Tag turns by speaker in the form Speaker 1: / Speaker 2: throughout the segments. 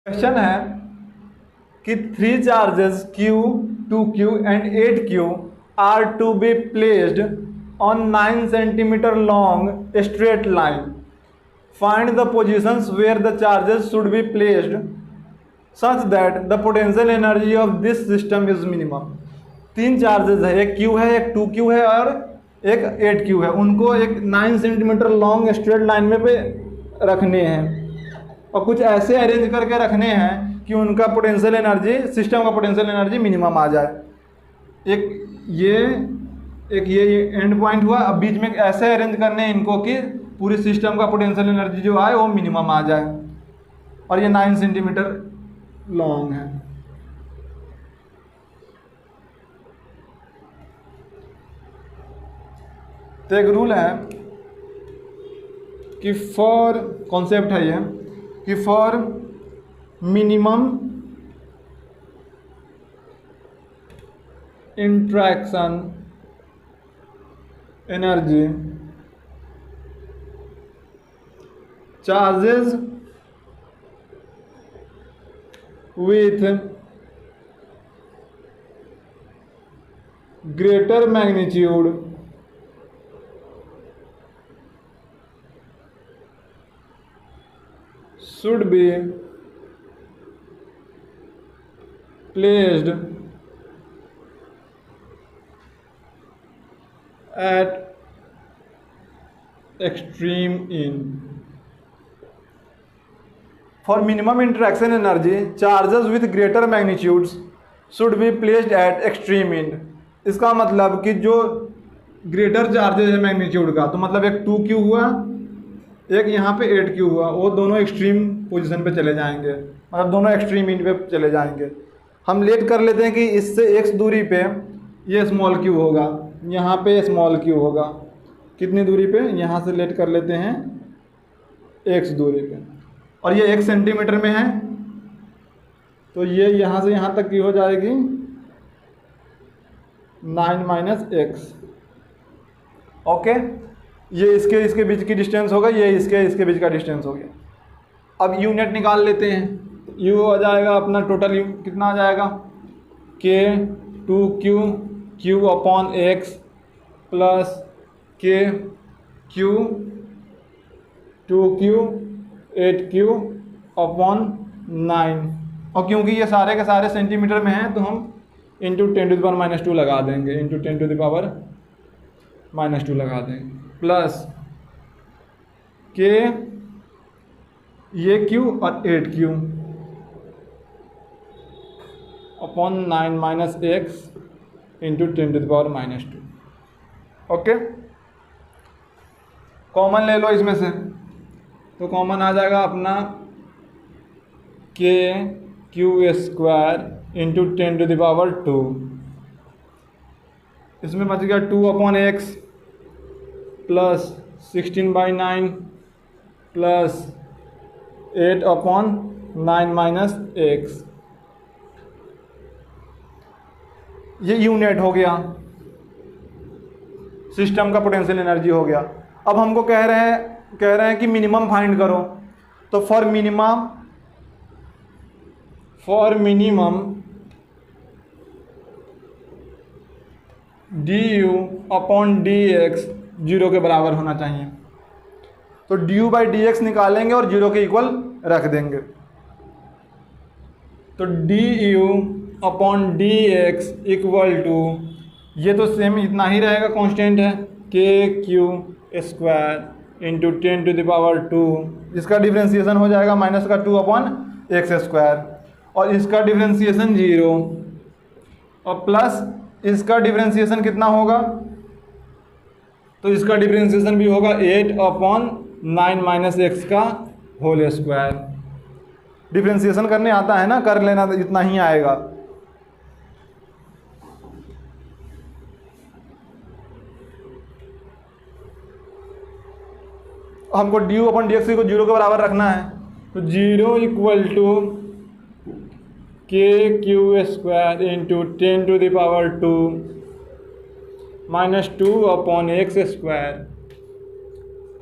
Speaker 1: Question है कि 3 charges Q, 2Q and 8Q are to be placed on 9 centimeter long straight line. Find the positions where the charges should be placed such that the potential energy of this system is minimum. 3 charges है, एक Q है, एक 2Q है और एक 8Q है। उनको एक 9 सेंटीमीटर लॉन्ग स्ट्रेट लाइन में पे रखने हैं और कुछ ऐसे अरेंज करके रखने हैं कि उनका पोटेंशियल एनर्जी, सिस्टम का पोटेंशियल एनर्जी मिनिमम आ जाए। एक ये एंड पॉइंट हुआ। अब बीच में ऐसे अरेंज करने हैं इनको कि पूरी सिस्टम का पोटेंशियल एनर्जी जो आए वो मिनिमम आ जाए और ये 9 सेंटीमीटर लॉन्ग है। तो एक रूल है कि फॉर कॉन्सेप्ट है ये कि for minimum interaction energy charges with greater magnitude should be placed at extreme end. For minimum interaction energy, charges with greater magnitudes should be placed at extreme end. इसका मतलब कि जो greater charges है magnitude का, तो मतलब एक 2Q हुआ, एक यहाँ पे 8Q हुआ, वो दोनों एक्सट्रीम पोजीशन पे चले जाएंगे, मतलब दोनों एक्सट्रीम एंड पे चले जाएंगे। हम लेट कर लेते हैं कि इससे x दूरी पे ये स्मॉल q होगा, यहाँ पे स्मॉल q होगा। कितनी दूरी पे? यहाँ से लेट कर लेते हैं x दूरी पे, और ये 1 सेंटीमीटर में है तो ये यहाँ से यहाँ तक की हो जाएगी 9 - x। ओके, ये इसके बीच की डिस्टेंस होगा, ये इसके बीच का डिस्टेंस हो गया। अब यूनिट निकाल लेते हैं। यू आ जाएगा अपना टोटल यू कितना आ जाएगा k 2Q Q upon x plus k Q 2Q 8Q upon 9। और क्योंकि ये सारे के सारे सेंटीमीटर में हैं तो हम इंटू 10⁻² लगा देंगे, इंटू 10⁻² लगा देंगे, प्लस के ये Q और 8Q upon 9 - x into 10⁻²। Okay, common ले लो इसमें से, तो कॉमन आ जाएगा अपना KQ² इंटू 10⁻²। इसमें बच गया 2 upon x plus 16/9 plus 8 upon 9 - x। ये यूनिट हो गया, सिस्टम का पोटेंशियल एनर्जी हो गया। अब हमको कह रहे हैं कि मिनिमम फाइंड करो। तो for minimum du upon dx 0 के बराबर होना चाहिए। तो du/dx निकालेंगे और 0 के इक्वल रख देंगे। तो du upon dx equal to, ये तो सेम इतना ही रहेगा, कांस्टेंट है, KQ² इंटू 10⁻²। इसका डिफ्रेंसिएशन हो जाएगा -2 अपॉन x², और इसका डिफ्रेंसिएशन 0, और प्लस इसका डिफ्रेंसिएशन कितना होगा? तो इसका डिफ्रेंसिएशन भी होगा 8 अपॉन 9 - x का होल स्क्वायर। डिफ्रेंसिएशन करने आता है ना, कर लेना, तो इतना ही आएगा। हमको du अपॉन dx को 0 के बराबर रखना है, तो 0 equal to KQ² into 10⁻² -2 upon x²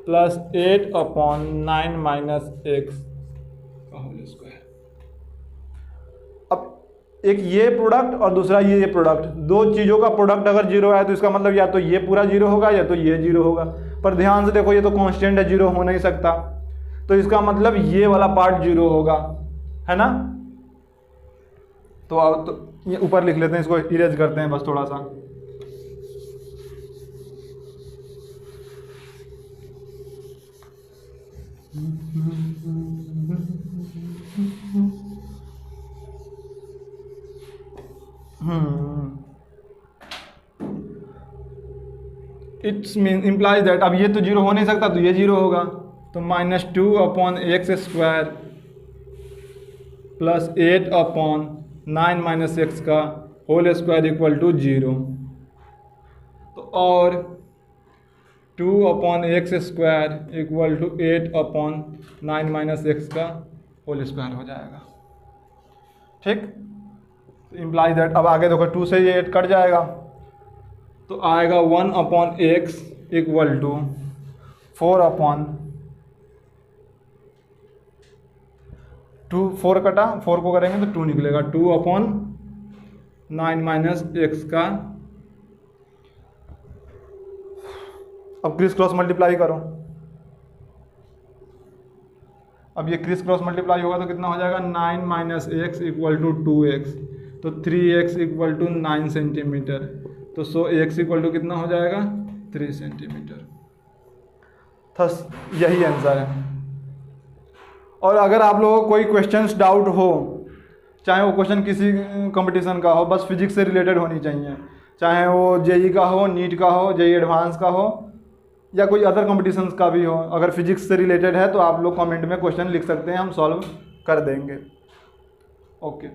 Speaker 1: plus 8 upon 9 - x का होल स्क्वायर। अब एक ये प्रोडक्ट और दूसरा ये प्रोडक्ट, दो चीज़ों का प्रोडक्ट अगर जीरो है तो इसका मतलब या तो ये पूरा जीरो होगा या तो ये जीरो होगा। पर ध्यान से देखो, ये तो कांस्टेंट है, जीरो हो नहीं सकता, तो इसका मतलब ये वाला पार्ट जीरो होगा, है ना। तो अब तो ये ऊपर लिख लेते हैं, इसको इरेज करते हैं बस थोड़ा सा। इट्स मीन इम्प्लाइज दैट, अब ये तो जीरो हो नहीं सकता तो ये जीरो होगा, तो -2/x² प्लस 8/9 - x का होल स्क्वायर इक्वल टू 0। तो और 2/x² इक्वल टू 8/9 - x का होल स्क्वायर हो जाएगा। ठीक, इम्प्लाई दैट, अब आगे देखो 2 से ये 8 कट जाएगा तो आएगा 1/x इक्वल टू 4 कटा, 4 को करेंगे तो 2 निकलेगा, 2/9 - x का। अब क्रिस क्रॉस मल्टीप्लाई करो, अब ये क्रिस क्रॉस मल्टीप्लाई होगा तो कितना हो जाएगा, 9 - x इक्वल टू 2x, तो 3x इक्वल टू 9 सेंटीमीटर, तो सो x इक्वल टू कितना हो जाएगा, 3 सेंटीमीटर। थस यही आंसर है। और अगर आप लोगों को कोई क्वेश्चंस डाउट हो, चाहे वो क्वेश्चन किसी कंपटीशन का हो, बस फिजिक्स से रिलेटेड होनी चाहिए, चाहे वो जेई का हो, नीट का हो, जेई एडवांस का हो, या कोई अदर कंपटीशंस का भी हो, अगर फिजिक्स से रिलेटेड है तो आप लोग कमेंट में क्वेश्चन लिख सकते हैं, हम सॉल्व कर देंगे। ओके।